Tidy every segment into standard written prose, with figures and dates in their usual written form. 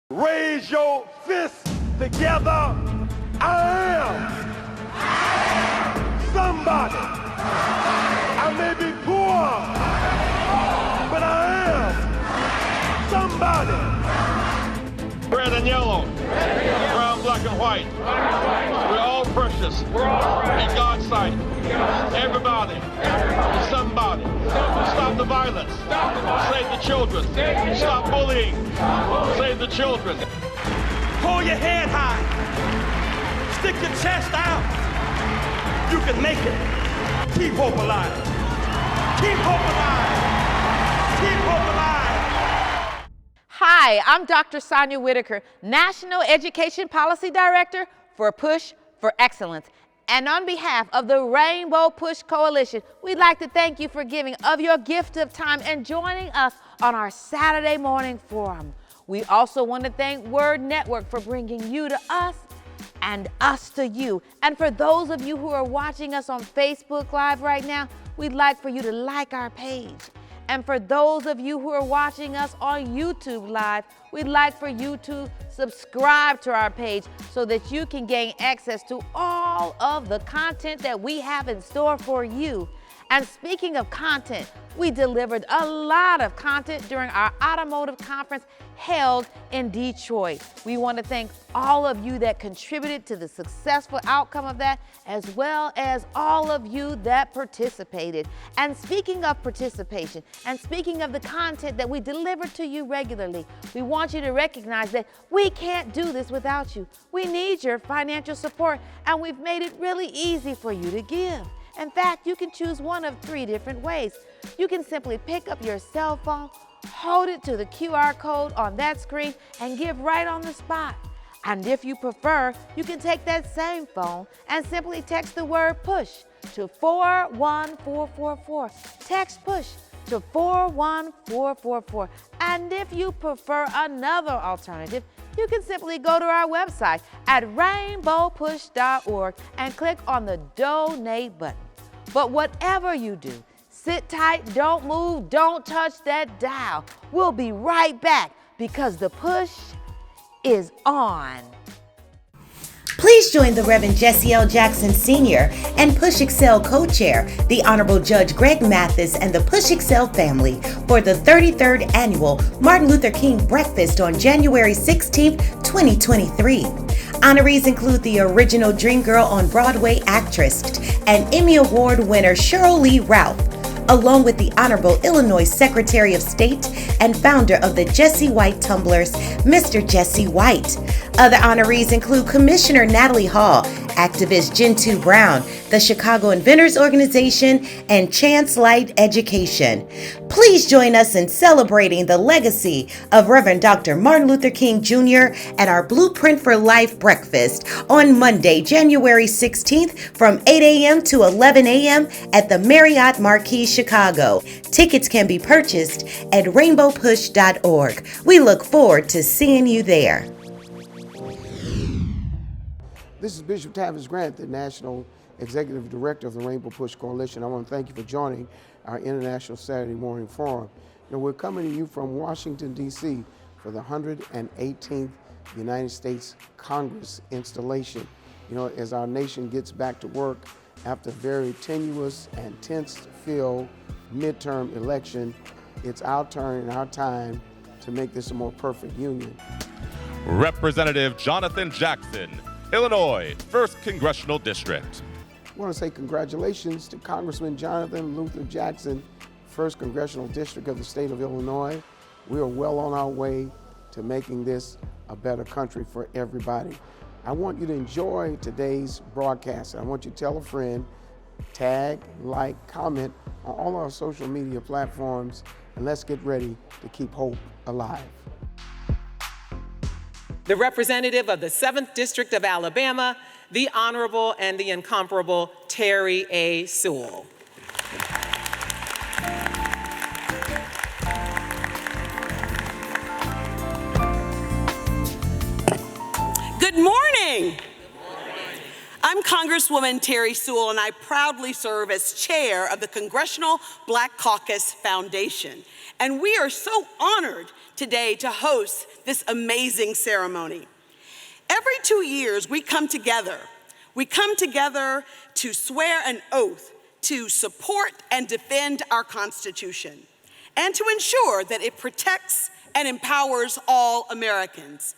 Raise your fists together. I am somebody. I may be poor, but I am somebody. Red and yellow, brown, black, and white. We're all precious in God's sight. Everybody is somebody. Stop the violence. Save the children. Stop bullying. Save the children. Hold your head high. Stick your chest out. You can make it. Keep hope alive. Keep hope alive. Keep hope alive. Hi, I'm Dr. Sonia Whitaker, National Education Policy Director for Push for Excellence. And on behalf of the Rainbow Push Coalition, we'd like to thank you for giving of your gift of time and joining us on our Saturday morning forum. We also want to thank Word Network for bringing you to us and us to you. And for those of you who are watching us on Facebook Live right now, we'd like for you to like our page. And for those of you who are watching us on YouTube Live, we'd like for you to subscribe to our page so that you can gain access to all of the content that we have in store for you. And speaking of content, we delivered a lot of content during our automotive conference held in Detroit. We want to thank all of you that contributed to the successful outcome of that, as well as all of you that participated. And speaking of participation, and speaking of the content that we deliver to you regularly, we want you to recognize that we can't do this without you. We need your financial support, and we've made it really easy for you to give. In fact, you can choose one of 3 different ways. You can simply pick up your cell phone, hold it to the QR code on that screen, and give right on the spot. And if you prefer, you can take that same phone and simply text the word PUSH to 41444. Text PUSH to 41444. And if you prefer another alternative, you can simply go to our website at rainbowpush.org and click on the donate button. But whatever you do, sit tight, don't move, don't touch that dial. We'll be right back because the push is on. Please join the Reverend Jesse L. Jackson Sr. and Push Excel co-chair, the Honorable Judge Greg Mathis and the Push Excel family for the 33rd Annual Martin Luther King Breakfast on January 16, 2023. Honorees include the original Dream Girl on Broadway actress and Emmy Award winner Cheryl Lee Ralph, along with the Honorable Illinois Secretary of State and founder of the Jesse White Tumblers, Mr. Jesse White. Other honorees include Commissioner Natalie Hall, activist Gentoo Brown, the Chicago Inventors Organization, and Chance Light Education. Please join us in celebrating the legacy of Reverend Dr. Martin Luther King Jr. at our Blueprint for Life breakfast on Monday, January 16th from 8 a.m. to 11 a.m. at the Marriott Marquis, Chicago. Tickets can be purchased at rainbowpush.org. We look forward to seeing you there. This is Bishop Tavis Grant, the National Executive Director of the Rainbow Push Coalition. I want to thank you for joining our International Saturday Morning Forum. We're coming to you from Washington, D.C. for the 118th United States Congress installation. As our nation gets back to work after a very tenuous and tense-filled midterm election, it's our turn and our time to make this a more perfect union. Representative Jonathan Jackson, Illinois, 1st Congressional District. I want to say congratulations to Congressman Jonathan Luther Jackson, 1st Congressional District of the state of Illinois. We are well on our way to making this a better country for everybody. I want you to enjoy today's broadcast. I want you to tell a friend, tag, like, comment on all our social media platforms, and let's get ready to keep hope alive. The representative of the 7th District of Alabama, the Honorable and the Incomparable Terry A. Sewell. Good morning. I'm Congresswoman Terry Sewell, and I proudly serve as chair of the Congressional Black Caucus Foundation. And we are so honored today to host this amazing ceremony. Every 2 years, we come together. We come together to swear an oath to support and defend our Constitution and to ensure that it protects and empowers all Americans.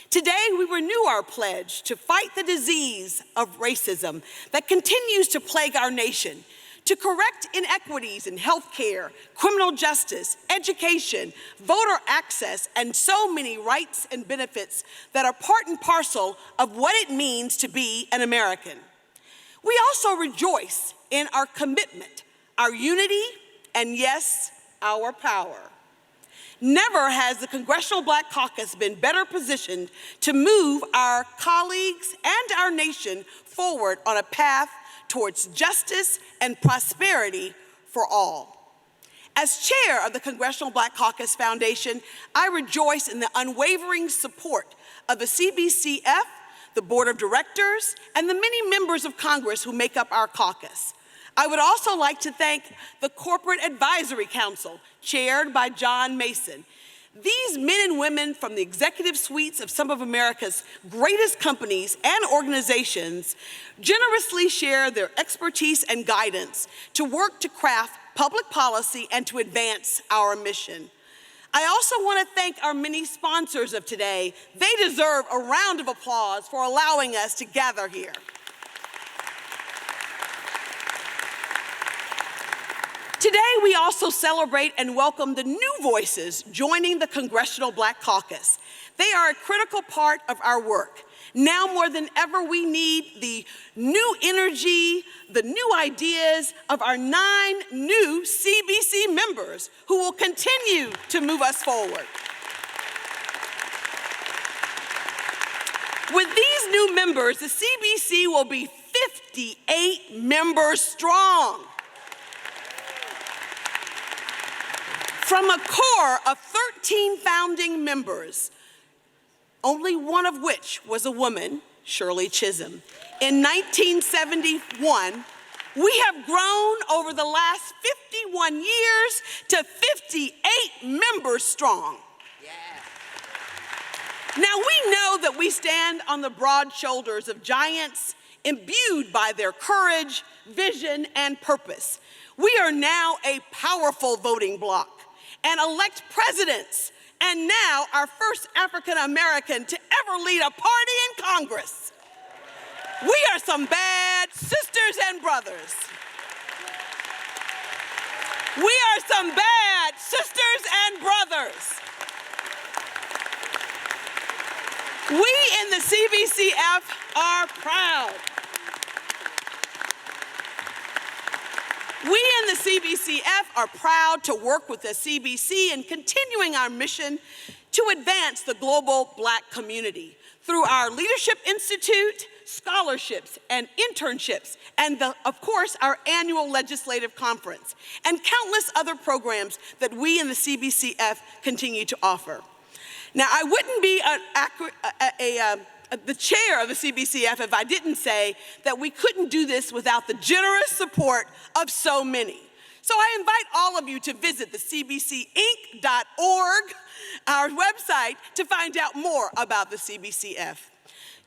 Today, we renew our pledge to fight the disease of racism that continues to plague our nation, to correct inequities in healthcare, criminal justice, education, voter access, and so many rights and benefits that are part and parcel of what it means to be an American. We also rejoice in our commitment, our unity, and yes, our power. Never has the Congressional Black Caucus been better positioned to move our colleagues and our nation forward on a path towards justice and prosperity for all. As chair of the Congressional Black Caucus Foundation, I rejoice in the unwavering support of the CBCF, the Board of Directors, and the many members of Congress who make up our caucus. I would also like to thank the Corporate Advisory Council, chaired by John Mason. These men and women from the executive suites of some of America's greatest companies and organizations generously share their expertise and guidance to work to craft public policy and to advance our mission. I also want to thank our many sponsors of today. They deserve a round of applause for allowing us to gather here. Today, we also celebrate and welcome the new voices joining the Congressional Black Caucus. They are a critical part of our work. Now more than ever, we need the new energy, the new ideas of our 9 new CBC members who will continue to move us forward. With these new members, the CBC will be 58 members strong. From a core of 13 founding members, only one of which was a woman, Shirley Chisholm. In 1971, we have grown over the last 51 years to 58 members strong. Now we know that we stand on the broad shoulders of giants imbued by their courage, vision, and purpose. We are now a powerful voting bloc and elect presidents, and now our first African American to ever lead a party in Congress. We are some bad sisters and brothers. We are some bad sisters and brothers. We in the CBCF are proud. We in the CBCF are proud to work with the CBC in continuing our mission to advance the global Black community through our Leadership Institute, scholarships, and internships, and of course, our annual legislative conference, and countless other programs that we in the CBCF continue to offer. Now, I wouldn't be the chair of the CBCF if I didn't say that we couldn't do this without the generous support of so many. So I invite all of you to visit the cbcinc.org, our website, to find out more about the CBCF.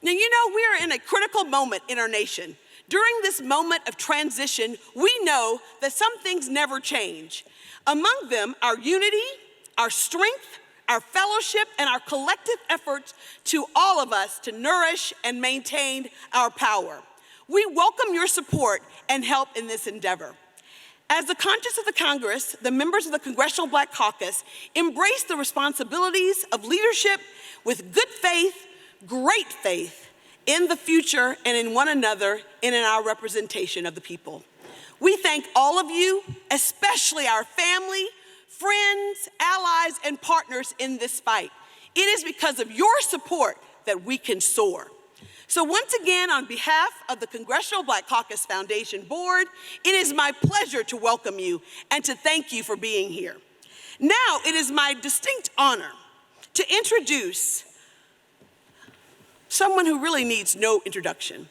Now, you know, we are in a critical moment in our nation. During this moment of transition, we know that some things never change. Among them, our unity, our strength, our fellowship, and our collective efforts to all of us to nourish and maintain our power. We welcome your support and help in this endeavor. As the conscience of the Congress, the members of the Congressional Black Caucus embrace the responsibilities of leadership with good faith, great faith in the future and in one another and in our representation of the people. We thank all of you, especially our family, friends, allies, and partners in this fight. It is because of your support that we can soar. So once again, on behalf of the Congressional Black Caucus Foundation Board, it is my pleasure to welcome you and to thank you for being here. Now, it is my distinct honor to introduce someone who really needs no introduction.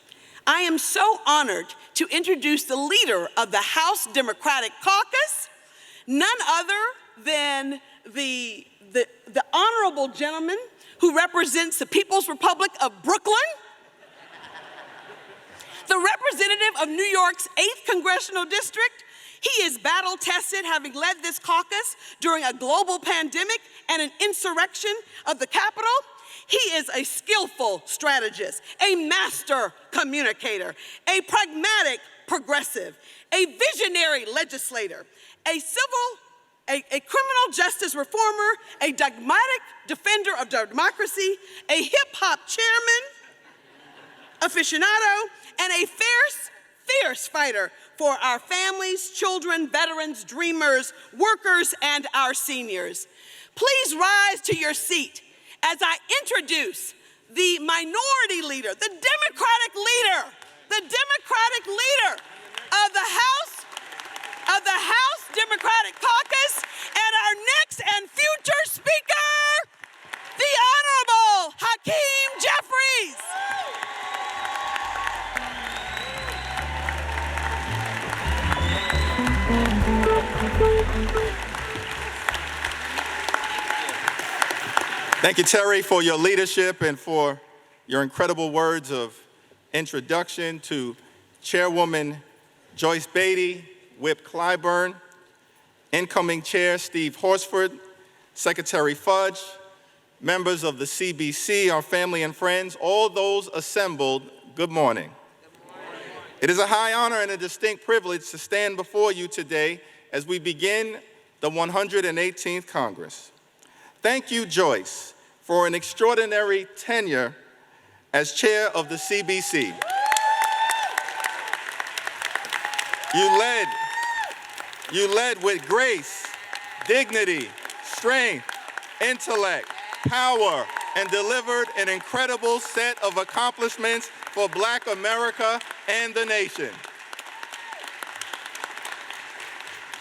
I am so honored to introduce the leader of the House Democratic Caucus, none other than the honorable gentleman who represents the People's Republic of Brooklyn, the representative of New York's 8th Congressional District. He is battle-tested, having led this caucus during a global pandemic and an insurrection of the Capitol. He is a skillful strategist, a master communicator, a pragmatic progressive, a visionary legislator, a criminal justice reformer, a dogmatic defender of democracy, a hip-hop chairman, aficionado, and a fierce fighter for our families, children, veterans, dreamers, workers, and our seniors. Please rise to your seat as I introduce the minority leader, the Democratic leader of the House Democratic Caucus, and our next and future speaker, the Honorable Hakeem Jeffries. Thank you, Terry, for your leadership and for your incredible words of introduction to Chairwoman Joyce Beatty, Whip Clyburn, incoming Chair Steve Horsford, Secretary Fudge, members of the CBC, our family and friends, all those assembled, good morning. Good morning. It is a high honor and a distinct privilege to stand before you today as we begin the 118th Congress. Thank you, Joyce, for an extraordinary tenure as chair of the CBC. You led with grace, dignity, strength, intellect, power, and delivered an incredible set of accomplishments for Black America and the nation.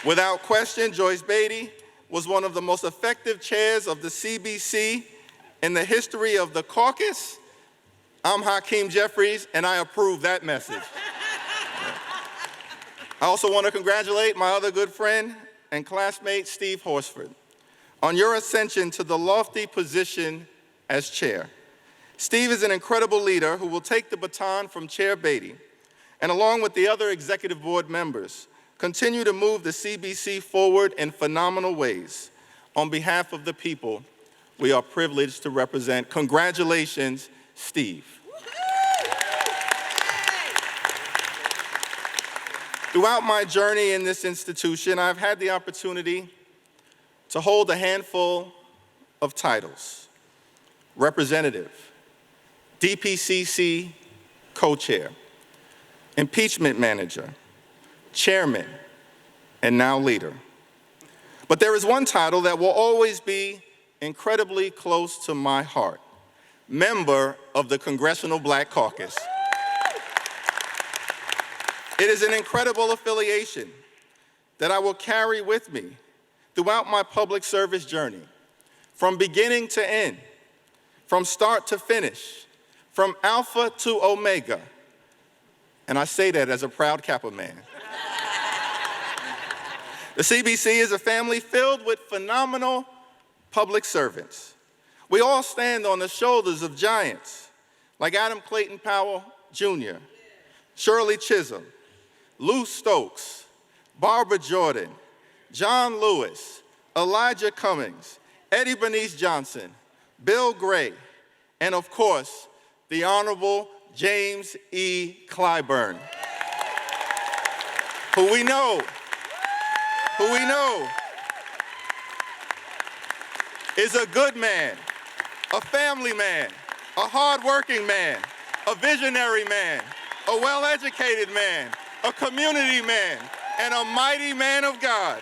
Without question, Joyce Beatty was one of the most effective chairs of the CBC in the history of the caucus. I'm Hakeem Jeffries, and I approve that message. I also want to congratulate my other good friend and classmate, Steve Horsford, on your ascension to the lofty position as chair. Steve is an incredible leader who will take the baton from Chair Beatty, and along with the other executive board members, continue to move the CBC forward in phenomenal ways. On behalf of the people we are privileged to represent, congratulations, Steve. Throughout my journey in this institution, I've had the opportunity to hold a handful of titles: representative, DPCC co-chair, impeachment manager, chairman, and now leader. But there is one title that will always be incredibly close to my heart: member of the Congressional Black Caucus. It is an incredible affiliation that I will carry with me throughout my public service journey, from beginning to end, from start to finish, from alpha to omega. And I say that as a proud Kappa man. The CBC is a family filled with phenomenal public servants. We all stand on the shoulders of giants like Adam Clayton Powell Jr., Shirley Chisholm, Lou Stokes, Barbara Jordan, John Lewis, Elijah Cummings, Eddie Bernice Johnson, Bill Gray, and of course, the Honorable James E. Clyburn, who we know is a good man, a family man, a hardworking man, a visionary man, a well-educated man, a community man, and a mighty man of God.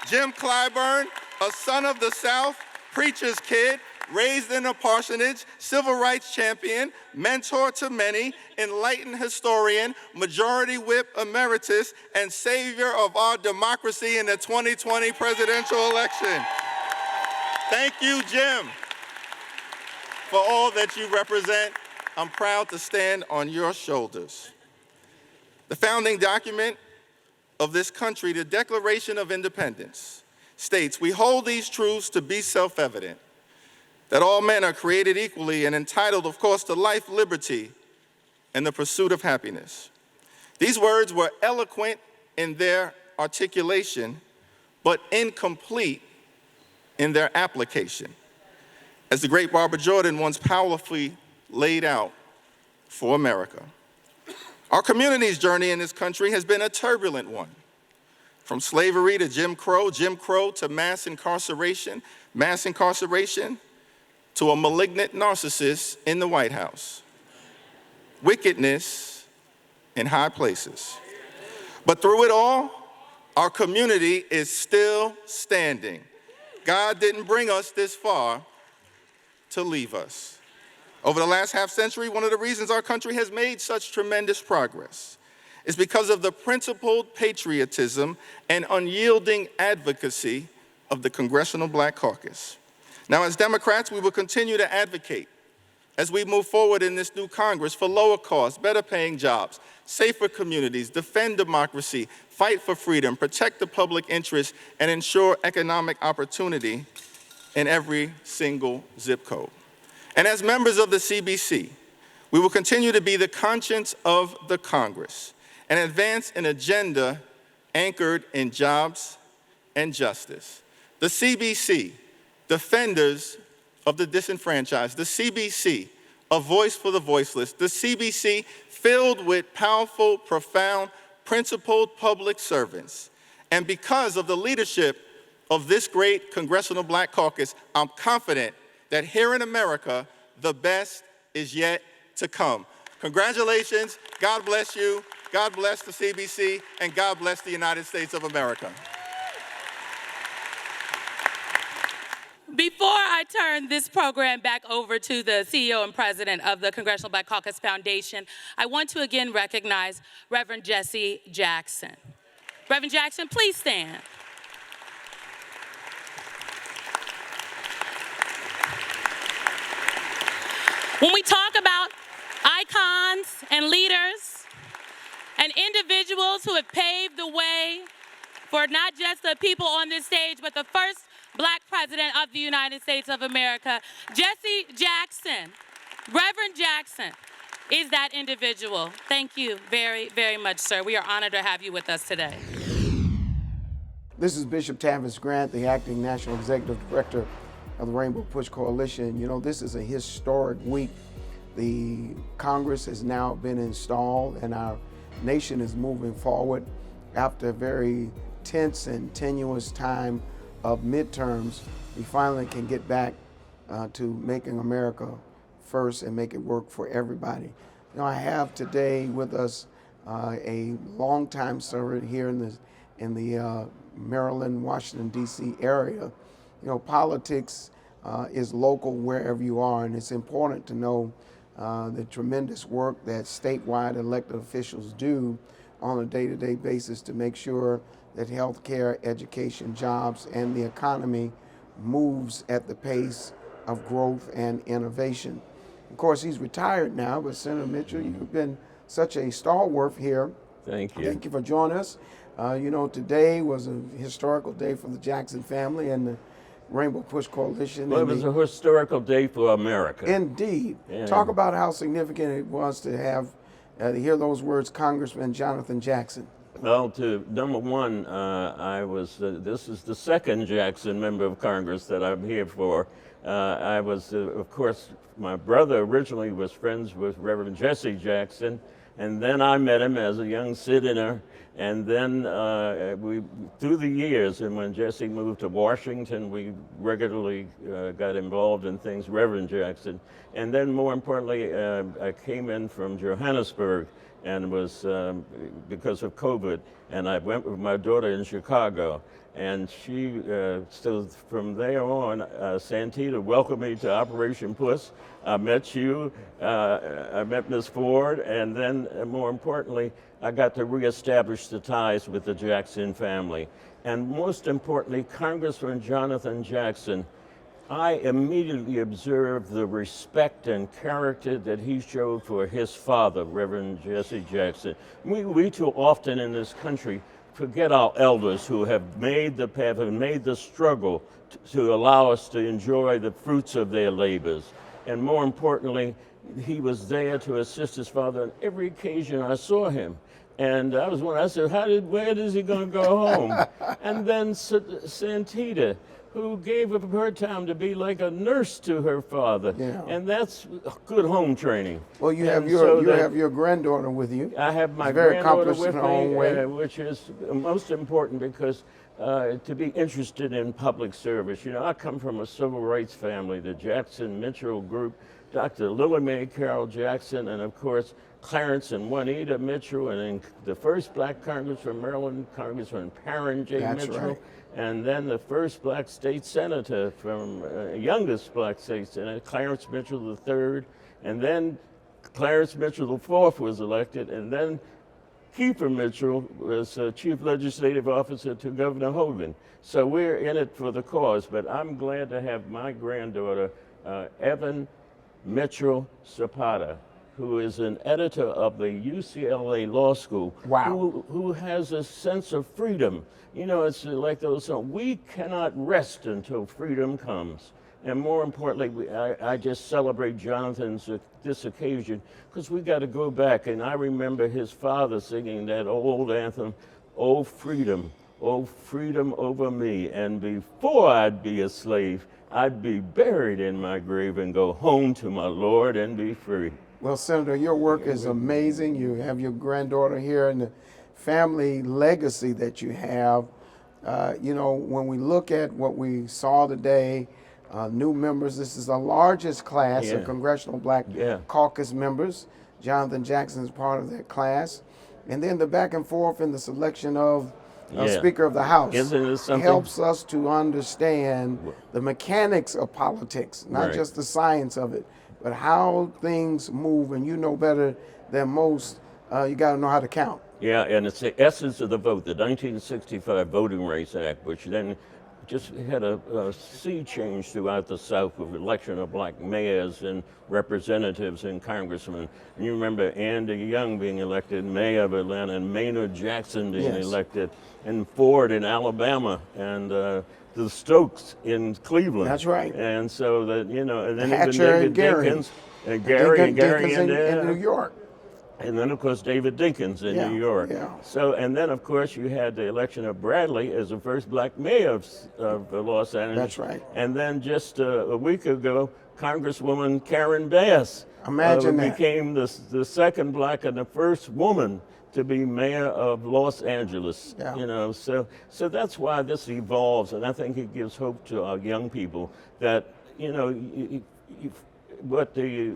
Jim Clyburn, a son of the South, preacher's kid, raised in a parsonage, civil rights champion, mentor to many, enlightened historian, majority whip emeritus, and savior of our democracy in the 2020 presidential election. Thank you, Jim, for all that you represent. I'm proud to stand on your shoulders. The founding document of this country, the Declaration of Independence, states, "We hold these truths to be self-evident, that all men are created equally and entitled, of course, to life, liberty, and the pursuit of happiness." These words were eloquent in their articulation, but incomplete in their application, as the great Barbara Jordan once powerfully laid out for America. Our community's journey in this country has been a turbulent one. From slavery to Jim Crow to mass incarceration to a malignant narcissist in the White House. Wickedness in high places. But through it all, our community is still standing. God didn't bring us this far to leave us. Over the last half century, one of the reasons our country has made such tremendous progress is because of the principled patriotism and unyielding advocacy of the Congressional Black Caucus. Now, as Democrats, we will continue to advocate as we move forward in this new Congress for lower costs, better paying jobs, safer communities, defend democracy, fight for freedom, protect the public interest, and ensure economic opportunity in every single zip code. And as members of the CBC, we will continue to be the conscience of the Congress and advance an agenda anchored in jobs and justice. The CBC, defenders of the disenfranchised. The CBC, a voice for the voiceless. The CBC, filled with powerful, profound, principled public servants. And because of the leadership of this great Congressional Black Caucus, I'm confident that here in America, the best is yet to come. Congratulations, God bless you, God bless the CBC, and God bless the United States of America. Before I turn this program back over to the CEO and president of the Congressional Black Caucus Foundation, I want to again recognize Reverend Jesse Jackson. Reverend Jackson, please stand. When we talk about icons and leaders and individuals who have paved the way for not just the people on this stage, but the first Black president of the United States of America, Jesse Jackson, Reverend Jackson, is that individual. Thank you very, very much, sir. We are honored to have you with us today. This is Bishop Tavis Grant, the acting National Executive Director of the Rainbow Push Coalition. You know, this is a historic week. The Congress has now been installed and our nation is moving forward after a very tense and tenuous time of midterms. We finally can get back to making America first and make it work for everybody. You know, I have today with us a longtime servant here in the Maryland, Washington, D.C. area. You know, politics is local wherever you are, and it's important to know the tremendous work that statewide elected officials do on a day-to-day basis to make sure that healthcare, education, jobs, and the economy moves at the pace of growth and innovation. Of course, he's retired now, but Senator Mitchell, you've been such a stalwart here. Thank you. Thank you for joining us. You know, today was a historical day for the Jackson family and the Rainbow Push Coalition. Well, it was a historical day for America. Indeed. Yeah. Talk about how significant it was to have, to hear those words, Congressman Jonathan Jackson. Well, number one, this is the second Jackson member of Congress that I'm here for. I was, of course, my brother originally was friends with Reverend Jesse Jackson, and then I met him as a young citizen, and then through the years, and when Jesse moved to Washington, we regularly got involved in things, Reverend Jackson. And then more importantly, I came in from Johannesburg, and was because of COVID, and I went with my daughter in Chicago, and she so from there on, Santita welcomed me to Operation Puss. I met you, I met Ms. Ford, and then more importantly, I got to reestablish the ties with the Jackson family. And most importantly, Congressman Jonathan Jackson I immediately observed the respect and character that he showed for his father, Reverend Jesse Jackson. We too often in this country forget our elders who have made the path and made the struggle to allow us to enjoy the fruits of their labors. And more importantly, he was there to assist his father on every occasion I saw him. And I said, where is he going to go home? And then Santita, who gave up her time to be like a nurse to her father. Yeah. And that's good home training. Well, you have your granddaughter with you. I have my very granddaughter accomplished with in her own way. me, which is most important because to be interested in public service. You know, I come from a civil rights family, the Jackson Mitchell group, Dr. Lily Mae Carroll Jackson, and of course, Clarence and Juanita Mitchell, and then the first black congressman from Maryland, Congressman Perrin J. That's Mitchell, right. and then the first black state senator from youngest black state senator, Clarence Mitchell III, and then Clarence Mitchell IV was elected, and then Kiefer Mitchell was chief legislative officer to Governor Hogan. So we're in it for the cause, but I'm glad to have my granddaughter, Evan Mitchell Zapata, who is an editor of the UCLA Law School, Wow. who has a sense of freedom. You know, it's like those songs, we cannot rest until freedom comes. And more importantly, I just celebrate Jonathan's this occasion because we got to go back. And I remember his father singing that old anthem, "Oh freedom over me. And before I'd be a slave, I'd be buried in my grave and go home to my Lord and be free." Well, Senator, your work is amazing. You have your granddaughter here and the family legacy that you have. You know, when we look at what we saw today, new members, this is the largest class of Congressional Black Caucus members. Jonathan Jackson is part of that class. And then the back and forth in the selection of Speaker of the House helps us to understand the mechanics of politics, not just the science of it, but how things move. And you know better than most, you got to know how to count. Yeah, and it's the essence of the vote, the 1965 Voting Rights Act, which then just had a sea change throughout the South with election of black mayors and representatives and congressmen. And you remember Andy Young being elected mayor of Atlanta and Maynard Jackson being elected, and Ford in Alabama, and the Stokes in Cleveland. That's right. And so that, you know, and then Hatcher even and Gary. Dinkins, and Gary in New York. And then, of course, David Dinkins in New York. So, and then, of course, you had the election of Bradley as the first black mayor of Los Angeles. That's right. And then just a week ago, Congresswoman Karen Bass became the second black and the first woman to be mayor of Los Angeles. You know, so that's why this evolves, and I think it gives hope to our young people that, you know, what the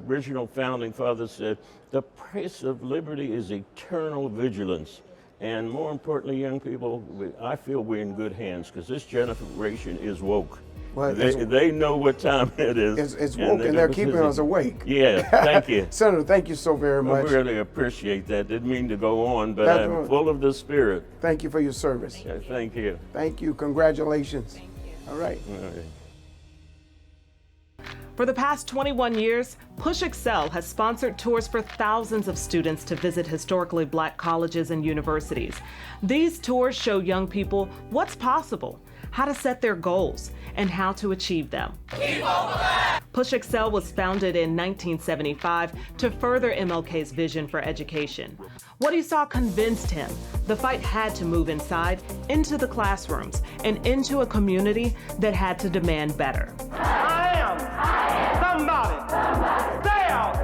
original founding fathers said, the price of liberty is eternal vigilance. And more importantly, young people, I feel we're in good hands because this generation is woke. Well, they know what time it is. It's woke and they're keeping us awake. Yeah, thank you. Senator, thank you so very much. I really appreciate that. Didn't mean to go on, but I'm full of the spirit. Thank you for your service. Yeah, thank you. Thank you. Congratulations. Thank you. All right. For the past 21 years, Push Excel has sponsored tours for thousands of students to visit historically black colleges and universities. These tours show young people what's possible, how to set their goals, and how to achieve them. Push Excel was founded in 1975 to further MLK's vision for education. What he saw convinced him the fight had to move inside, into the classrooms, and into a community that had to demand better. I am somebody. Stay out.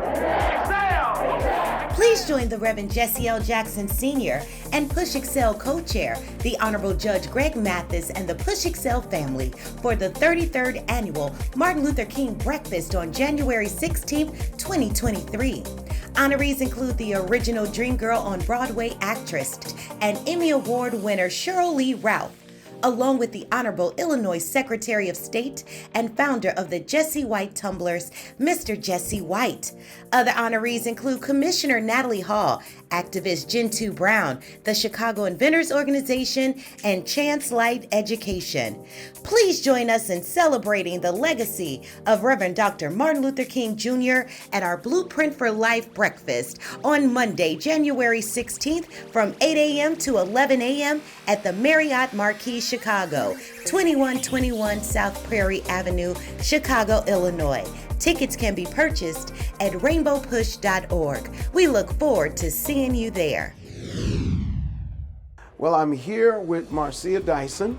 Please join the Reverend Jesse L. Jackson Sr. and Push Excel co-chair, the Honorable Judge Greg Mathis and the Push Excel family for the 33rd Annual Martin Luther King Breakfast on January 16, 2023. Honorees include the original Dream Girl on Broadway actress and Emmy Award winner Cheryl Lee Ralph, along with the Honorable Illinois Secretary of State and founder of the Jesse White Tumblers, Mr. Jesse White. Other honorees include Commissioner Natalie Hall, activist Gentoo Brown, the Chicago Inventors Organization, and Chance Light Education. Please join us in celebrating the legacy of Reverend Dr. Martin Luther King Jr. at our Blueprint for Life breakfast on Monday, January 16th from 8 a.m. to 11 a.m. at the Marriott Marquis Chicago, 2121 South Prairie Avenue, Chicago, Illinois. Tickets can be purchased at rainbowpush.org. We look forward to seeing you there. Well, I'm here with Marcia Dyson,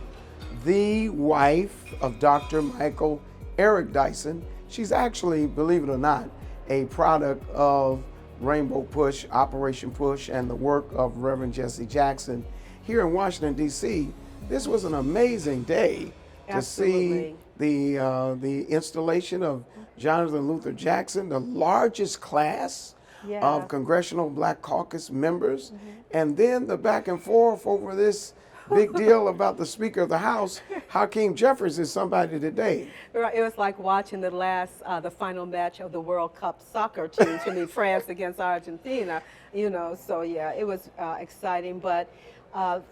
the wife of Dr. Michael Eric Dyson. She's actually, believe it or not, a product of Rainbow Push, Operation Push, and the work of Reverend Jesse Jackson here in Washington, D.C. This was an amazing day to see the installation of Jonathan Luther Jackson, the largest class of Congressional Black Caucus members, and then the back and forth over this big deal about the Speaker of the House. Hakeem Jeffries is somebody today. It was like watching the final match of the World Cup soccer team, to me, France against Argentina, so yeah, it was exciting. But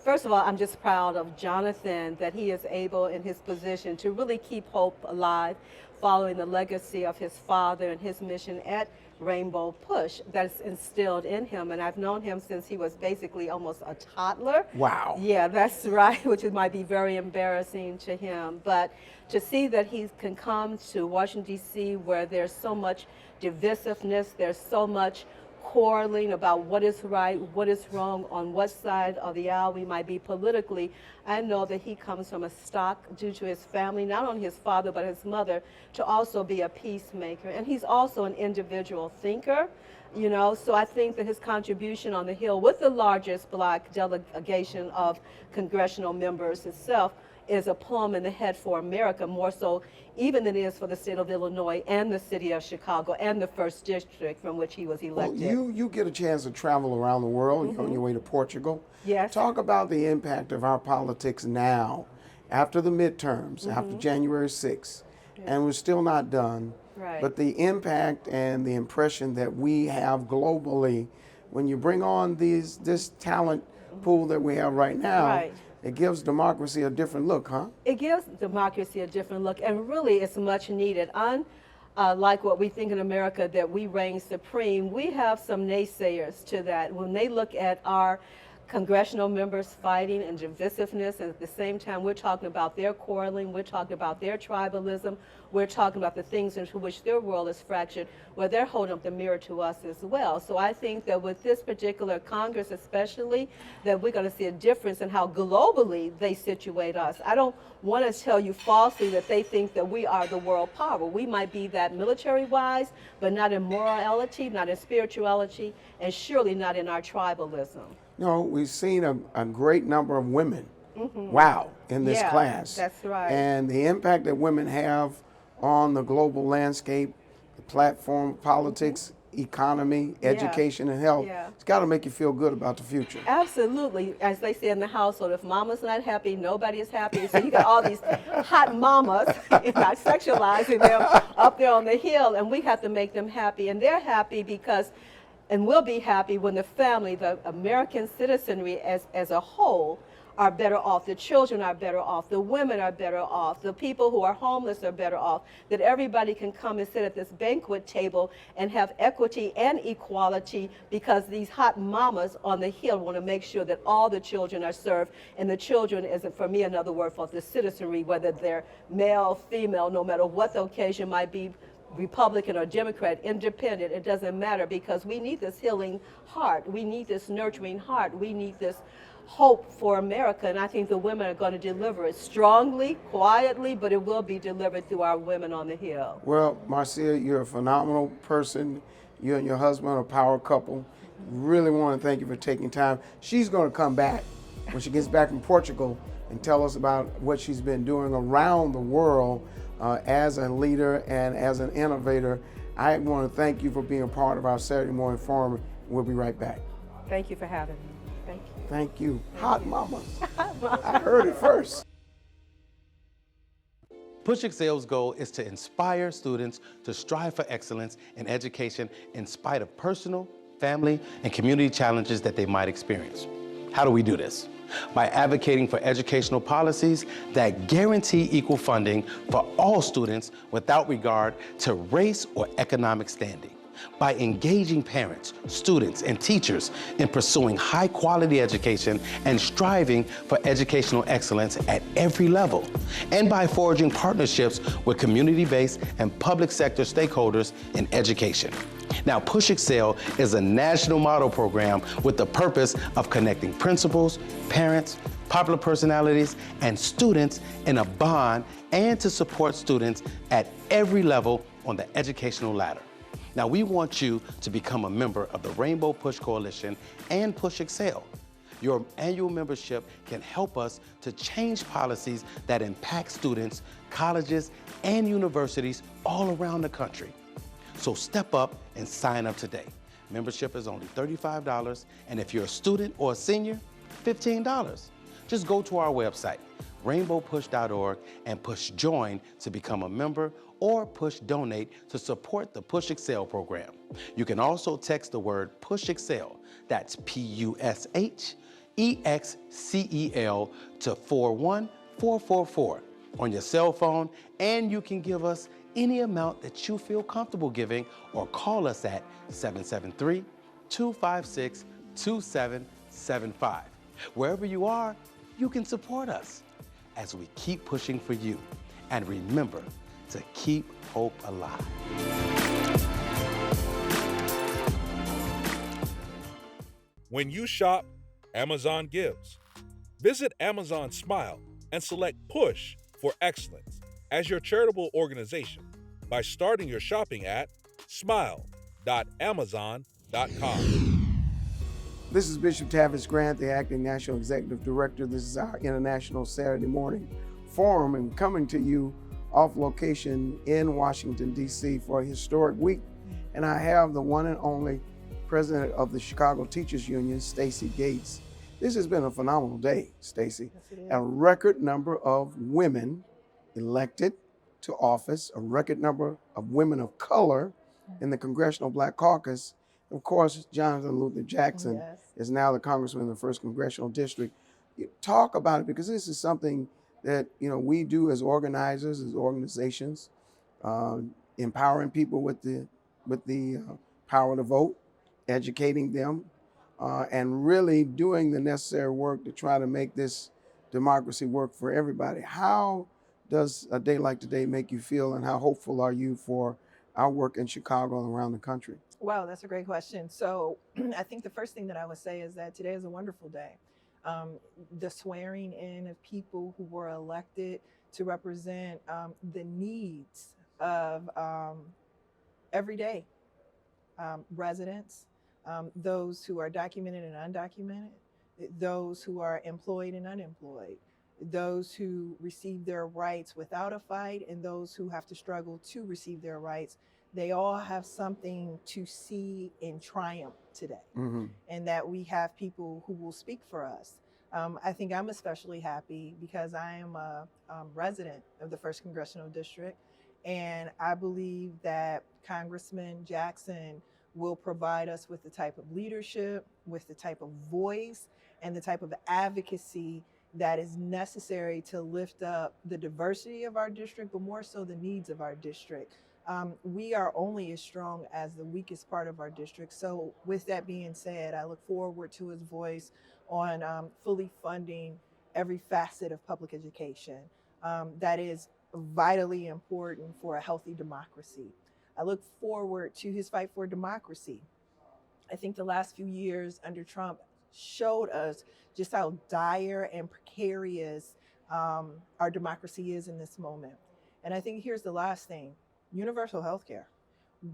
first of all, I'm just proud of Jonathan that he is able in his position to really keep hope alive, following the legacy of his father and his mission at Rainbow Push that's instilled in him. And I've known him since he was basically almost a toddler. Wow. Yeah, that's right, which might be very embarrassing to him. But to see that he can come to Washington, D.C., where there's so much divisiveness, there's so much quarreling about what is right, what is wrong, on what side of the aisle we might be politically, I know that he comes from a stock due to his family, not only his father, but his mother, to also be a peacemaker. And he's also an individual thinker, so I think that his contribution on the Hill with the largest Black delegation of congressional members itself is a plum in the head for America, more so even than it is for the state of Illinois and the city of Chicago and the 1st District from which he was elected. Well, you get a chance to travel around the world. You're on your way to Portugal. Yes. Talk about the impact of our politics now, after the midterms, after January 6th, and we're still not done. Right. But the impact and the impression that we have globally, when you bring on this talent pool that we have right now, Right. It gives democracy a different look, huh? It gives democracy a different look, and really it's much needed. Unlike what we think in America that we reign supreme, we have some naysayers to that. When they look at our congressional members fighting and divisiveness, and at the same time we're talking about their quarreling, we're talking about their tribalism, we're talking about the things into which their world is fractured, where they're holding up the mirror to us as well. So I think that with this particular Congress especially, that we're going to see a difference in how globally they situate us. I don't want to tell you falsely that they think that we are the world power. We might be that military-wise, but not in morality, not in spirituality, and surely not in our tribalism. No, we've seen a great number of women, wow, in this class. That's right. And the impact that women have on the global landscape, the platform, politics, economy, education, and health, it's got to make you feel good about the future. Absolutely. As they say in the household, if mama's not happy, nobody is happy. So you got all these hot mamas, not sexualizing them, up there on the Hill, and we have to make them happy. And they're happy because, and we'll be happy when the family, the American citizenry as a whole, are better off. The children are better off. The women are better off. The people who are homeless are better off. That everybody can come and sit at this banquet table and have equity and equality, because these hot mamas on the Hill want to make sure that all the children are served. And the children is, for me, another word for the citizenry, whether they're male, female, no matter what the occasion might be, Republican or Democrat, independent, it doesn't matter, because we need this healing heart. We need this nurturing heart. We need this hope for America, and I think the women are going to deliver it strongly, quietly, but it will be delivered through our women on the Hill. Well, Marcia, you're a phenomenal person. You and your husband are a power couple. Really want to thank you for taking time. She's going to come back when she gets back from Portugal and tell us about what she's been doing around the world as a leader and as an innovator. I want to thank you for being a part of our Saturday Morning Forum. We'll be right back. Thank you for having me. Thank you. Thank you. Hot mamas. I heard it first. Push Excel's goal is to inspire students to strive for excellence in education in spite of personal, family, and community challenges that they might experience. How do we do this? By advocating for educational policies that guarantee equal funding for all students without regard to race or economic standing. By engaging parents, students, and teachers in pursuing high-quality education and striving for educational excellence at every level. And by forging partnerships with community-based and public sector stakeholders in education. Now, Push Excel is a national model program with the purpose of connecting principals, parents, popular personalities, and students in a bond and to support students at every level on the educational ladder. Now, we want you to become a member of the Rainbow Push Coalition and Push Excel. Your annual membership can help us to change policies that impact students, colleges, and universities all around the country. So step up and sign up today. Membership is only $35, and if you're a student or a senior, $15. Just go to our website, rainbowpush.org, and push join to become a member or push donate to support the Push Excel program. You can also text the word Push Excel, that's PUSHEXCEL, to 41444 on your cell phone, and you can give us any amount that you feel comfortable giving or call us at 773-256-2775. Wherever you are, you can support us as we keep pushing for you. And remember to keep hope alive. When you shop, Amazon gives. Visit Amazon Smile and select Push for Excellence as your charitable organization by starting your shopping at smile.amazon.com. This is Bishop Tavis Grant, the Acting National Executive Director. This is our International Saturday Morning Forum, and coming to you off location in Washington, D.C. for a historic week. And I have the one and only President of the Chicago Teachers Union, Stacey Gates. This has been a phenomenal day, Stacey. Yes, a record number of women elected to office, a record number of women of color in the Congressional Black Caucus. Of course, Jonathan Luther Jackson is now the congressman in the 1st Congressional District. Talk about it, because this is something that we do as organizers, as organizations, empowering people with the power to vote, educating them, and really doing the necessary work to try to make this democracy work for everybody. How does a day like today make you feel, and how hopeful are you for our work in Chicago and around the country? Wow, that's a great question. So I think the first thing that I would say is that today is a wonderful day. The swearing in of people who were elected to represent the needs of everyday residents, those who are documented and undocumented, those who are employed and unemployed, those who receive their rights without a fight, and those who have to struggle to receive their rights. They all have something to see in triumph today, and that we have people who will speak for us. I think I'm especially happy because I am a resident of the 1st Congressional District, and I believe that Congressman Jackson will provide us with the type of leadership, with the type of voice, and the type of advocacy that is necessary to lift up the diversity of our district, but more so the needs of our district. We are only as strong as the weakest part of our district. So with that being said, I look forward to his voice on fully funding every facet of public education that is vitally important for a healthy democracy. I look forward to his fight for democracy. I think the last few years under Trump showed us just how dire and precarious our democracy is in this moment. And I think here's the last thing: universal health care.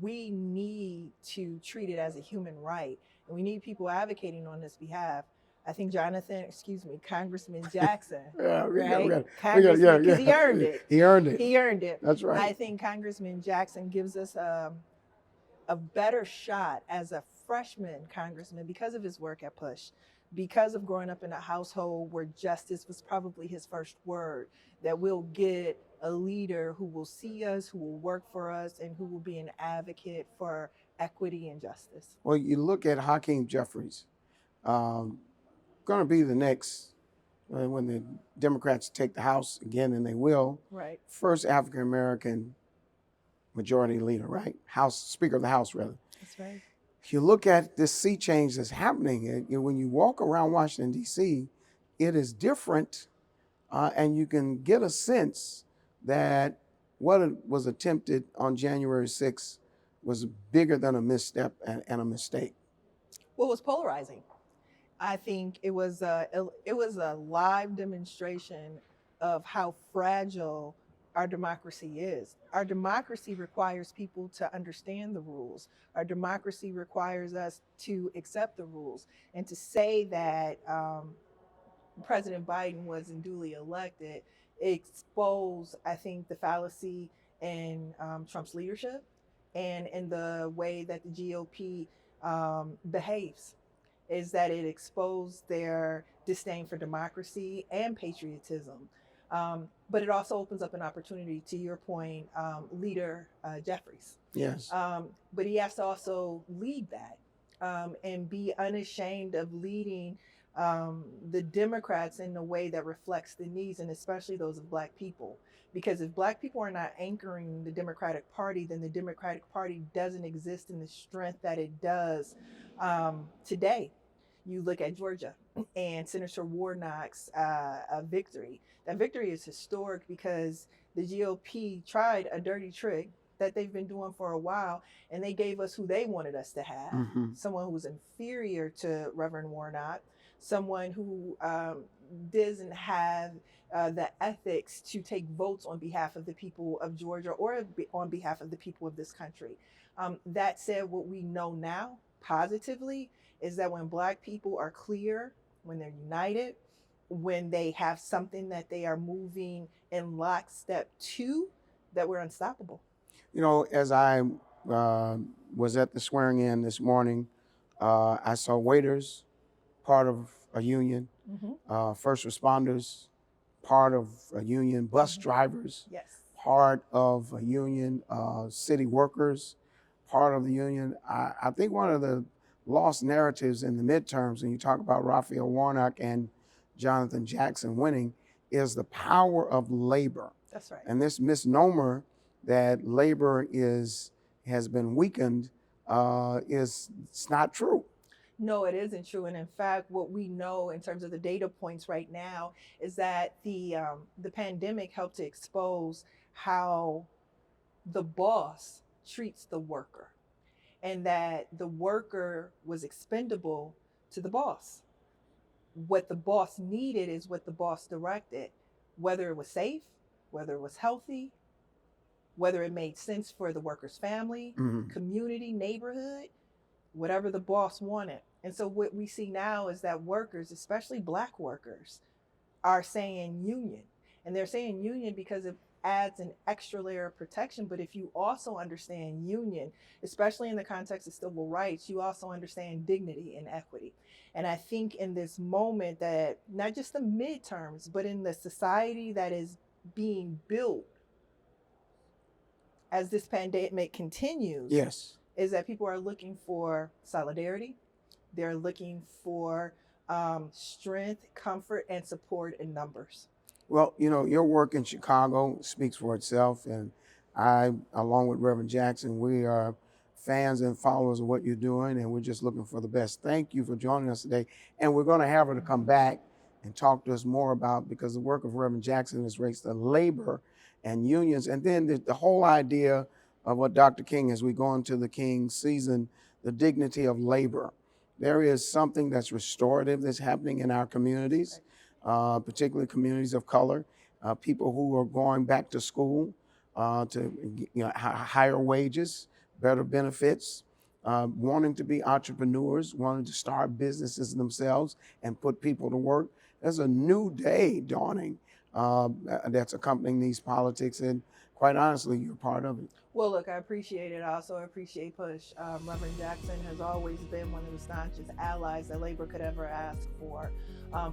We need to treat it as a human right, and we need people advocating on this behalf. I think Congressman Jackson, because he earned it. He earned it. He earned it. That's right. I think Congressman Jackson gives us a better shot as a freshman congressman because of his work at Push, because of growing up in a household where justice was probably his first word, that we'll get a leader who will see us, who will work for us, and who will be an advocate for equity and justice. Well, you look at Hakeem Jeffries, going to be the next, when the Democrats take the House again, and they will, Right. first African American majority leader, right? Speaker of the House, rather. That's right. If you look at this sea change that's happening, when you walk around Washington, D.C., it is different, and you can get a sense that what was attempted on January 6th was bigger than a misstep and a mistake. Well, it was polarizing. I think it was a live demonstration of how fragile our democracy is. Our democracy requires people to understand the rules. Our democracy requires us to accept the rules. And to say that President Biden wasn't duly elected exposed, I think, the fallacy in Trump's leadership and in the way that the GOP behaves, is that it exposed their disdain for democracy and patriotism. But it also opens up an opportunity, to your point, leader Jeffries. Yes. But he has to also lead that and be unashamed of leading the Democrats in a way that reflects the needs, and especially those of Black people. Because if Black people are not anchoring the Democratic Party, then the Democratic Party doesn't exist in the strength that it does today. You look at Georgia and Senator Warnock's victory. That victory is historic because the GOP tried a dirty trick that they've been doing for a while, and they gave us who they wanted us to have. Someone who was inferior to Reverend Warnock, someone who doesn't have the ethics to take votes on behalf of the people of Georgia or on behalf of the people of this country. That said, what we know now positively is that when Black people are clear, when they're united, when they have something that they are moving in lockstep to, that we're unstoppable. You know, as I was at the swearing in this morning, I saw waiters, part of a union, first responders, part of a union, bus drivers, yes, part of a union, city workers, part of the union. I think one of the lost narratives in the midterms, when you talk about Raphael Warnock and Jonathan Jackson winning, is the power of labor. That's right. And this misnomer that labor has been weakened it's not true. No, it isn't true. And in fact, what we know in terms of the data points right now is that the pandemic helped to expose how the boss treats the worker, and that the worker was expendable to the boss. What the boss needed is what the boss directed, whether it was safe, whether it was healthy, whether it made sense for the worker's family, community, neighborhood, whatever the boss wanted. And so what we see now is that workers, especially Black workers, are saying union. And they're saying union because it adds an extra layer of protection. But if you also understand union, especially in the context of civil rights, you also understand dignity and equity. And I think in this moment that not just the midterms, but in the society that is being built as this pandemic continues, yes, is that people are looking for solidarity. They're looking for strength, comfort, and support in numbers. Well, you know, your work in Chicago speaks for itself, and I, along with Reverend Jackson, we are fans and followers of what you're doing, and we're just looking for the best. Thank you for joining us today, and we're going to have her to come back and talk to us more about, because the work of Reverend Jackson is raised to labor and unions, and then the whole idea of what Dr. King, as we go into the King season, the dignity of labor. There is something that's restorative that's happening in our communities, particularly communities of color, people who are going back to school to higher wages, better benefits, wanting to be entrepreneurs, wanting to start businesses themselves and put people to work. There's a new day dawning that's accompanying these politics, and quite honestly, you're part of it. Well, look, I appreciate it. I also appreciate PUSH. Reverend Jackson has always been one of the staunchest allies that labor could ever ask for,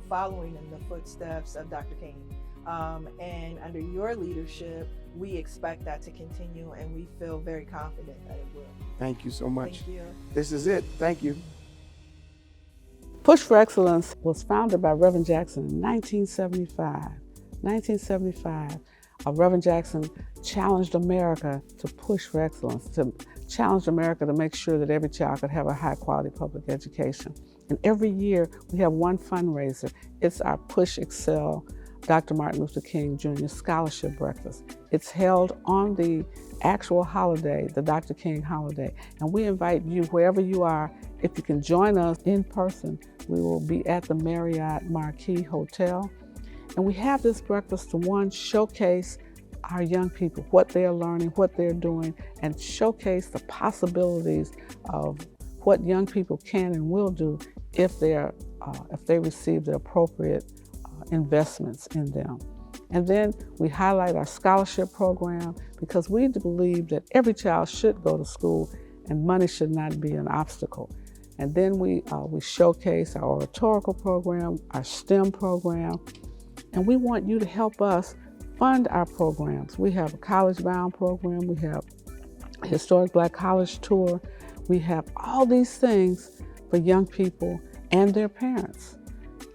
following in the footsteps of Dr. King. And under your leadership, we expect that to continue, and we feel very confident that it will. Thank you so much. Thank you. This is it. Thank you. Push for Excellence was founded by Reverend Jackson in 1975. 1975, Reverend Jackson challenged America to push for excellence, to challenge America to make sure that every child could have a high quality public education. And every year we have one fundraiser. It's our Push Excel Dr. Martin Luther King Jr. Scholarship Breakfast. It's held on the actual holiday, the Dr. King holiday. And we invite you, wherever you are, if you can join us in person, we will be at the Marriott Marquis Hotel. And we have this breakfast to, one, showcase our young people, what they're learning, what they're doing, and showcase the possibilities of what young people can and will do if they receive the appropriate investments in them. And then we highlight our scholarship program, because we believe that every child should go to school and money should not be an obstacle. And then we showcase our oratorical program, our STEM program, and we want you to help us fund our programs. We have a college-bound program, we have a historic Black college tour, we have all these things for young people and their parents.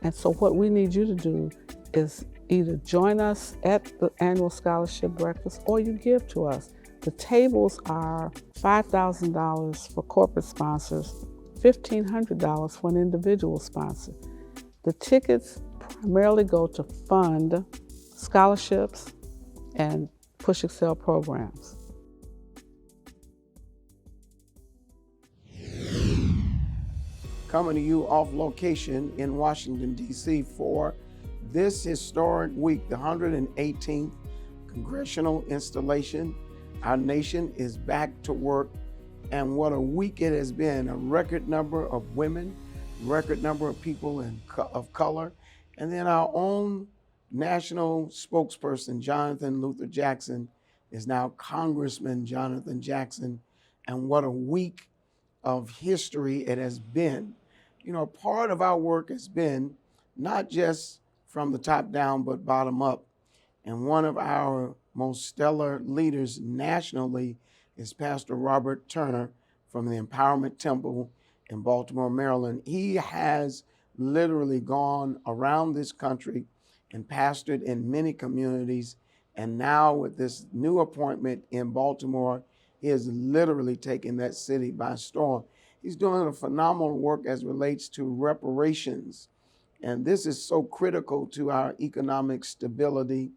And so what we need you to do is either join us at the annual scholarship breakfast or you give to us. The tables are $5,000 for corporate sponsors, $1,500 for an individual sponsor. The tickets primarily go to fund scholarships and Push Excel programs. Coming to you off location in Washington, D.C. for this historic week, the 118th Congressional installation. Our nation is back to work, and what a week it has been. A record number of women, record number of people of color, and then our own national spokesperson, Jonathan Luther Jackson, is now Congressman Jonathan Jackson, and what a week of history it has been. You know, part of our work has been not just from the top down, but bottom up. And one of our most stellar leaders nationally is Pastor Robert Turner from the Empowerment Temple in Baltimore, Maryland. He has literally gone around this country and pastored in many communities. And now with this new appointment in Baltimore, he has literally taken that city by storm. He's doing a phenomenal work as relates to reparations. And this is so critical to our economic stability,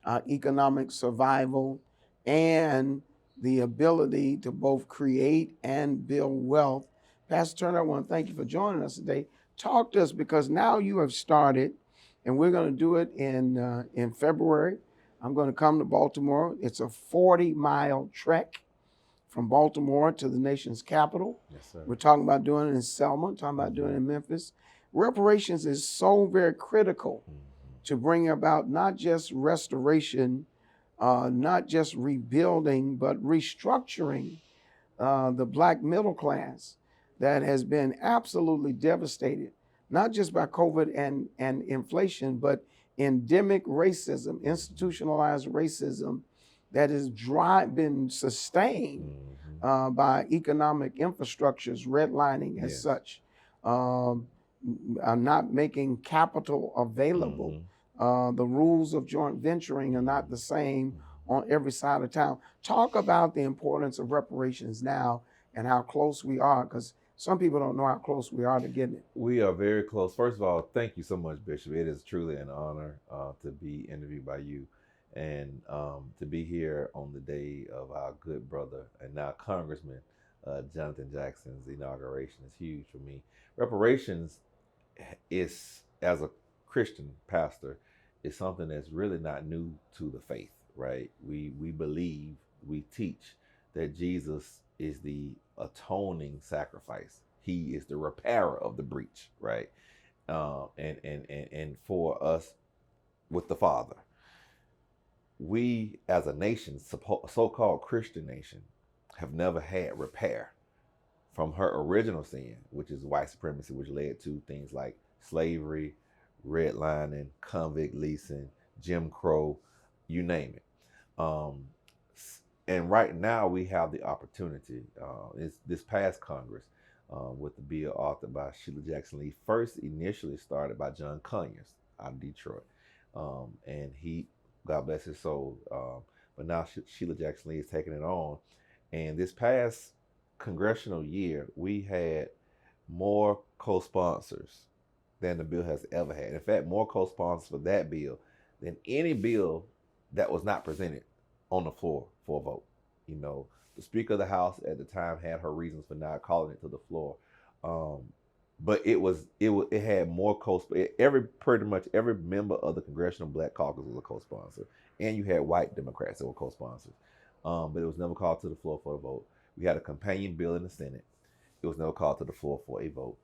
our economic survival, and the ability to both create and build wealth. Pastor Turner, I want to thank you for joining us today. Talk to us, because now you have started, and we're going to do it in February. I'm going to come to Baltimore. It's a 40-mile trek from Baltimore to the nation's capital. Yes, sir. We're talking about doing it in Selma, talking about doing it in Memphis. Reparations is so very critical to bring about not just restoration, not just rebuilding, but restructuring the Black middle class that has been absolutely devastated, not just by COVID and inflation, but endemic racism, institutionalized racism that has been sustained by economic infrastructures, redlining as such, not making capital available. The rules of joint venturing are not the same on every side of town. Talk about the importance of reparations now and how close we are, because some people don't know how close we are to getting it. We are very close. First of all, thank you so much, Bishop. It is truly an honor to be interviewed by you and to be here on the day of our good brother and now Congressman Jonathan Jackson's inauguration is huge for me. Reparations is, as a Christian pastor, is something that's really not new to the faith, right? We believe, we teach that Jesus is the atoning sacrifice. He is the repairer of the breach, right? And for us with the Father, we as a nation, so-called Christian nation, have never had repair from her original sin, which is white supremacy, which led to things like slavery, redlining, convict leasing, Jim Crow, you name it. And right now we have the opportunity. It's this past Congress with the bill authored by Sheila Jackson Lee, first initially started by John Conyers out of Detroit. And he, God bless his soul, but now Sheila Jackson Lee is taking it on. And this past congressional year, we had more co-sponsors than the bill has ever had. In fact, more co-sponsors for that bill than any bill that was not presented on the floor for a vote. You know, the Speaker of the House at the time had her reasons for not calling it to the floor, but it had more pretty much every member of the Congressional Black Caucus was a co-sponsor, and you had white Democrats that were co-sponsors, but it was never called to the floor for a vote. We had a companion bill in the Senate. It was never called to the floor for a vote,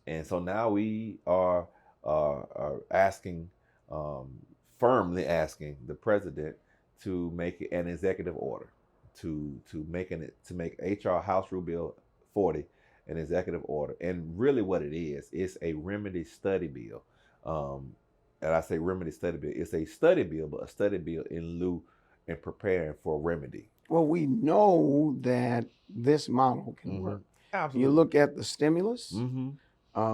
and so now we are asking, firmly asking the president to make an executive order to make HR House Rule Bill 40 an executive order. And really what it is, it's a remedy study bill. And I say remedy study bill, it's a study bill, but a study bill in lieu and preparing for remedy. Well, we know that this model can work. Absolutely. You look at the stimulus,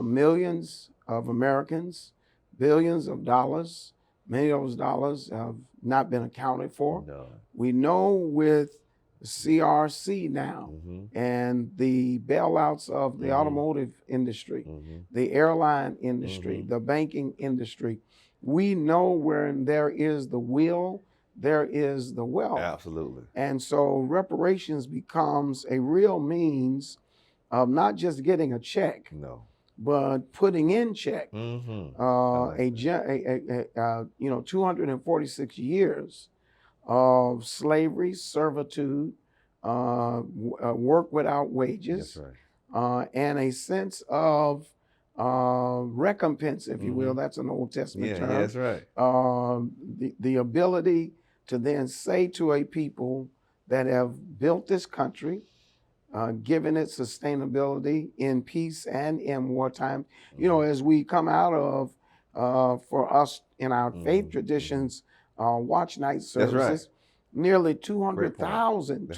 millions of Americans, billions of dollars, many of those dollars have not been accounted for. No. We know with CRC now and the bailouts of the automotive industry, the airline industry, the banking industry, we know where there is the will, there is the wealth. Absolutely. And so reparations becomes a real means of not just getting a check, but putting in check 246 years of slavery, servitude, work without wages, That's right. and a sense of recompense, if you will. That's an Old Testament term. Yeah, that's right. The ability to then say to a people that have built this country, given it sustainability in peace and in wartime. You know, as we come out of, for us in our faith traditions, watch night services, nearly 200,000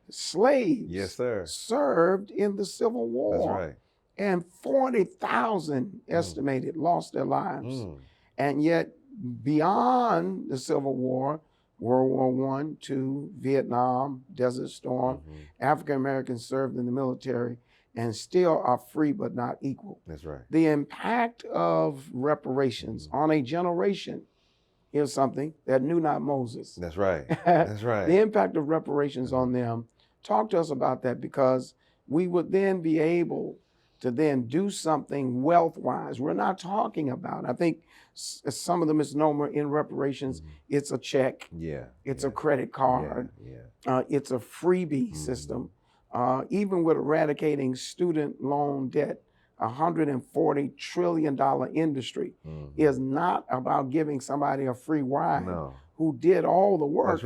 slaves served in the Civil War. That's right. And 40,000 estimated lost their lives. And yet beyond the Civil War, World War I, II, Vietnam, Desert Storm, African Americans served in the military and still are free but not equal. That's right. The impact of reparations on a generation is something that knew not Moses. That's right. That's right. The impact of reparations on them. Talk to us about that, because we would then be able to then do something wealth-wise. We're not talking about, I think some of the misnomer in reparations, it's a check, it's a credit card, it's a freebie system. Even with eradicating student loan debt, $140 trillion industry is not about giving somebody a free ride who did all the work,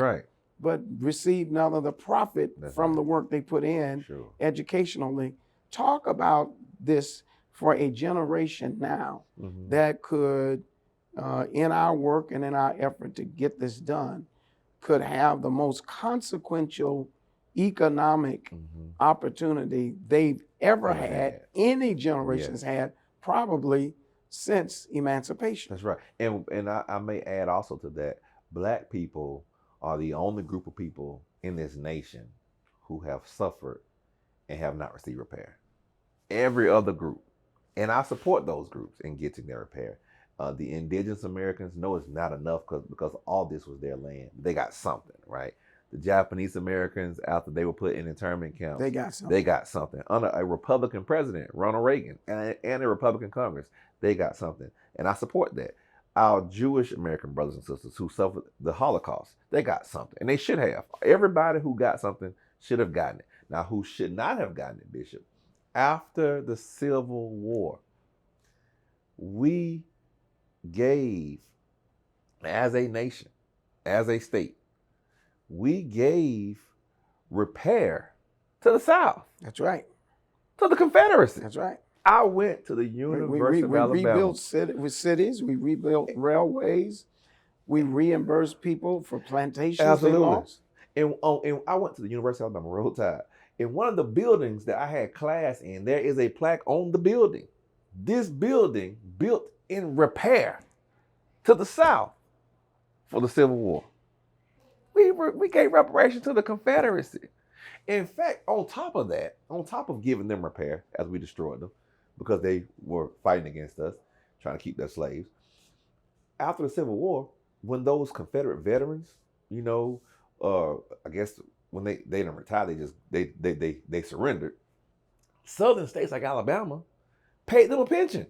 but received none of the profit from the work they put in educationally. Talk about this for a generation now that could, in our work and in our effort to get this done, could have the most consequential economic opportunity they've ever had, any generation's had, probably since emancipation. That's right. And I may add also to that, Black people are the only group of people in this nation who have suffered and have not received repair. Every other group, and I support those groups in getting their repair. The indigenous Americans know it's not enough because all this was their land. They got something, right? The Japanese Americans, after they were put in internment camps, they got something. Under a Republican president, Ronald Reagan, and a Republican Congress, they got something. And I support that. Our Jewish American brothers and sisters who suffered the Holocaust, they got something. And they should have. Everybody who got something should have gotten it. Now, who should not have gotten it, Bishop? After the Civil War, we gave, as a nation, as a state, we gave repair to the South. That's right. To the Confederacy. That's right. I went to the University of Alabama. We rebuilt cities, we rebuilt railways, we reimbursed people for plantations they lost. And I went to the University of Alabama, Roll Tide. In one of the buildings that I had class in, there is a plaque on the building. This building built in repair to the South for the Civil War. We gave reparations to the Confederacy. In fact, on top of that, on top of giving them repair as we destroyed them, because they were fighting against us, trying to keep their slaves, after the Civil War, when those Confederate veterans, I guess when they didn't retire, they surrendered. Southern states like Alabama paid them a pension.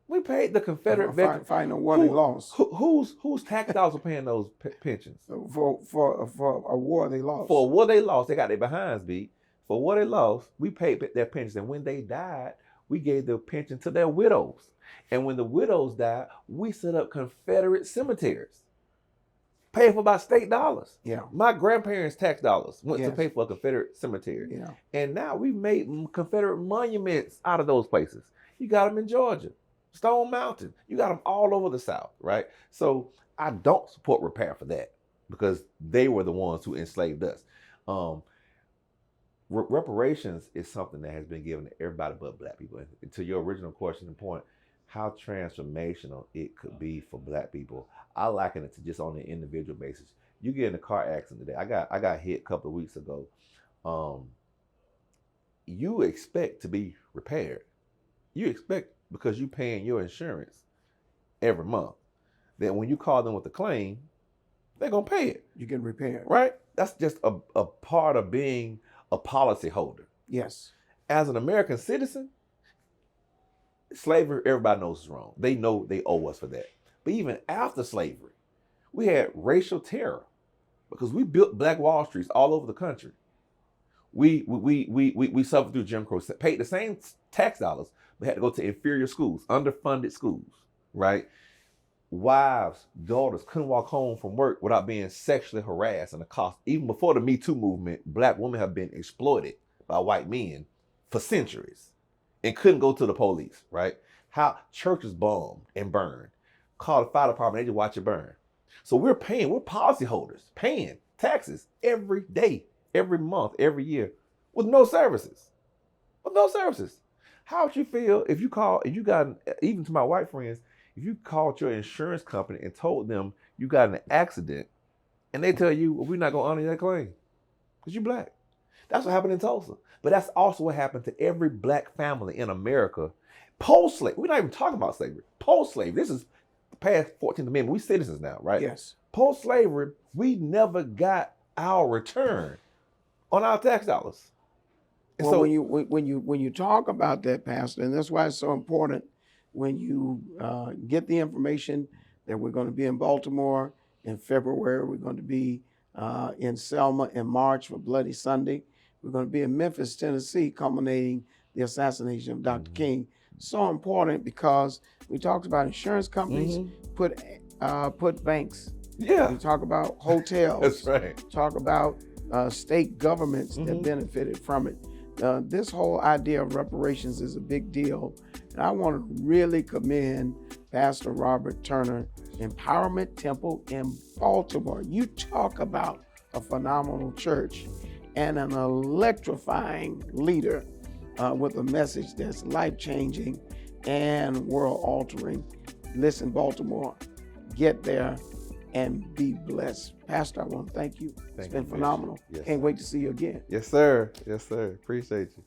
We paid the Confederate veterans. Fighting a war they lost. Whose tax dollars are paying those pensions? For a war they lost. For a war they lost, they got their behinds beat. For a war they lost, we paid their pensions. And when they died, we gave their pension to their widows. And when the widows died, we set up Confederate cemeteries. Paid for by state dollars. Yeah. My grandparents' tax dollars went to pay for a Confederate cemetery. Yeah. And now we've made Confederate monuments out of those places. You got them in Georgia, Stone Mountain. You got them all over the South, right? So I don't support repair for that because they were the ones who enslaved us. Reparations is something that has been given to everybody but Black people. And to your original question and point, how transformational it could be for Black people, I liken it to just on an individual basis. You get in a car accident today. I got hit a couple of weeks ago. You expect to be repaired. You expect, because you're paying your insurance every month, that when you call them with a claim, they're gonna pay it. You get repaired. Right? That's just a part of being a policy holder. Yes. As an American citizen, slavery, everybody knows is wrong. They know they owe us for that. But even after slavery, we had racial terror because we built Black Wall Streets all over the country. We suffered through Jim Crow, paid the same tax dollars, but had to go to inferior schools, underfunded schools, right? Wives, daughters couldn't walk home from work without being sexually harassed and accosted. Even before the Me Too movement, Black women have been exploited by white men for centuries and couldn't go to the police, right? How churches bombed and burned. Call the fire department, they just watch it burn. So we're policyholders, paying taxes every day, every month, every year, with no services. With no services. How would you feel if you got, even to my white friends, if you called your insurance company and told them you got in an accident and they tell you, well, we're not going to honor that claim because you're Black. That's what happened in Tulsa. But that's also what happened to every Black family in America post-slavery. We're not even talking about slavery. Post-slavery. This is past 14th Amendment. We citizens now, right? Yes. Post-slavery, we never got our return on our tax dollars. And Well, so when you talk about that, Pastor, and that's why it's so important when you get the information that we're going to be in Baltimore in February, we're going to be in Selma in March for Bloody Sunday. We're going to be in Memphis, Tennessee, culminating the assassination of Dr. King. So important because we talked about insurance companies, put banks. Yeah. We talk about hotels. That's right. Talk about state governments that benefited from it. This whole idea of reparations is a big deal. And I want to really commend Pastor Robert Turner, Empowerment Temple in Baltimore. You talk about a phenomenal church and an electrifying leader with a message that's life-changing and world-altering. Listen, Baltimore, get there and be blessed. Pastor, I want to thank you. It's been phenomenal. Yes, Can't wait to see you again. Yes, sir. Yes, sir. Appreciate you.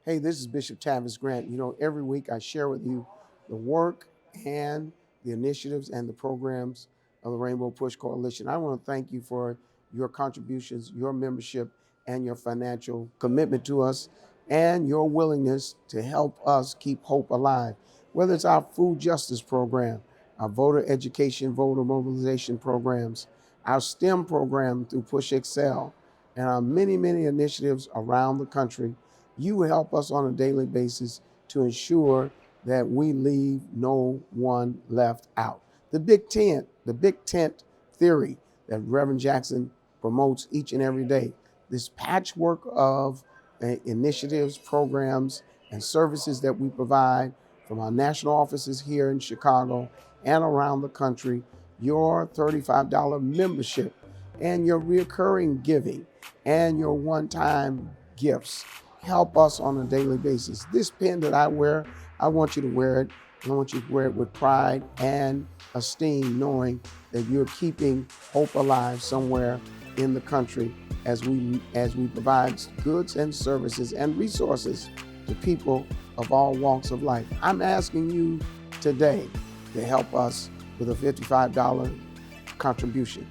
Hey, this is Bishop Tavis Grant. You know, every week I share with you the work and the initiatives and the programs of the Rainbow Push Coalition. I want to thank you for your contributions, your membership, and your financial commitment to us, and your willingness to help us keep hope alive. Whether it's our food justice program, our voter education, voter mobilization programs, our STEM program through Push Excel, and our many, many initiatives around the country, you help us on a daily basis to ensure that we leave no one left out. The big tent theory that Reverend Jackson promotes each and every day, this patchwork of initiatives, programs, and services that we provide from our national offices here in Chicago and around the country, your $35 membership and your recurring giving and your one-time gifts help us on a daily basis. This pen that I wear, I want you to wear it. I want you to wear it with pride and esteem, knowing that you're keeping hope alive somewhere in the country as we provide goods and services and resources to people of all walks of life. I'm asking you today to help us with a $55 contribution.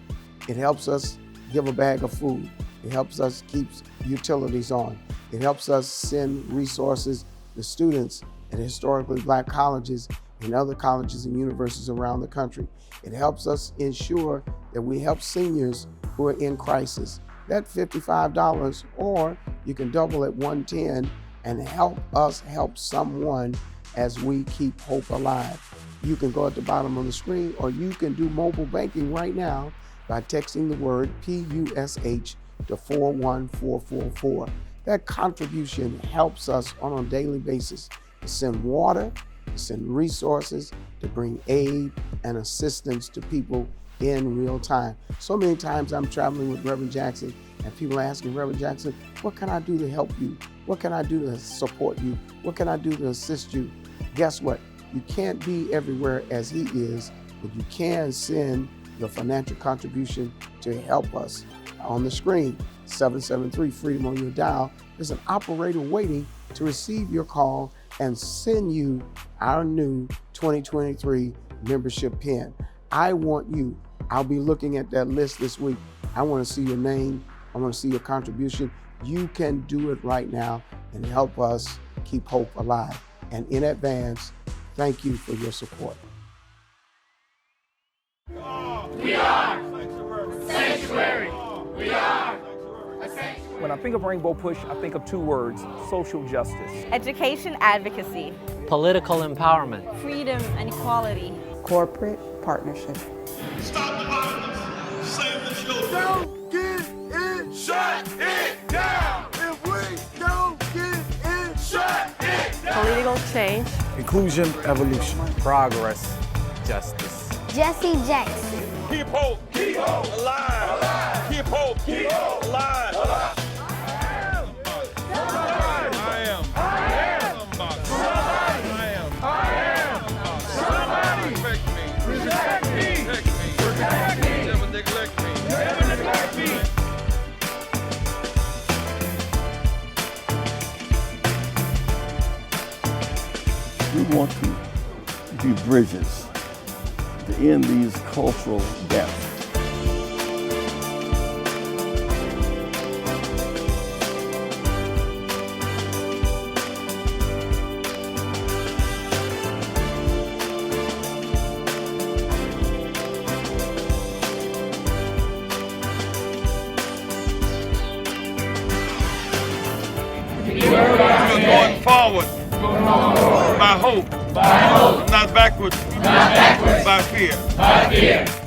It helps us give a bag of food. It helps us keep utilities on. It helps us send resources to students at historically Black colleges and other colleges and universities around the country. It helps us ensure that we help seniors who are in crisis. That $55, or you can double at $110 and help us help someone as we keep hope alive. You can go at the bottom of the screen, or you can do mobile banking right now by texting the word PUSH to 41444. That contribution helps us on a daily basis to send water, to send resources, to bring aid and assistance to people in real time. So many times I'm traveling with Reverend Jackson and people are asking, Reverend Jackson, what can I do to help you? What can I do to support you? What can I do to assist you? Guess what? You can't be everywhere as he is, but you can send your financial contribution to help us. On the screen, 773-FREEDOM on your dial. There's an operator waiting to receive your call and send you our new 2023 membership pin. I want you. I'll be looking at that list this week. I want to see your name. I want to see your contribution. You can do it right now and help us keep hope alive. And in advance, thank you for your support. We are sanctuary. We are a sanctuary. When I think of Rainbow Push, I think of two words: social justice. Education advocacy. Political empowerment. Freedom and equality. Corporate partnership. Stop the violence. Save the children. Don't get in. Shut it down. If we don't get in, shut it down. Political change. Inclusion, evolution. Progress, justice. Jesse Jackson. Keep hope alive. Alive. Keep hope alive. Alive. We want to be bridges to end these cultural gaps. Going forward. By hope. Not backwards. By fear.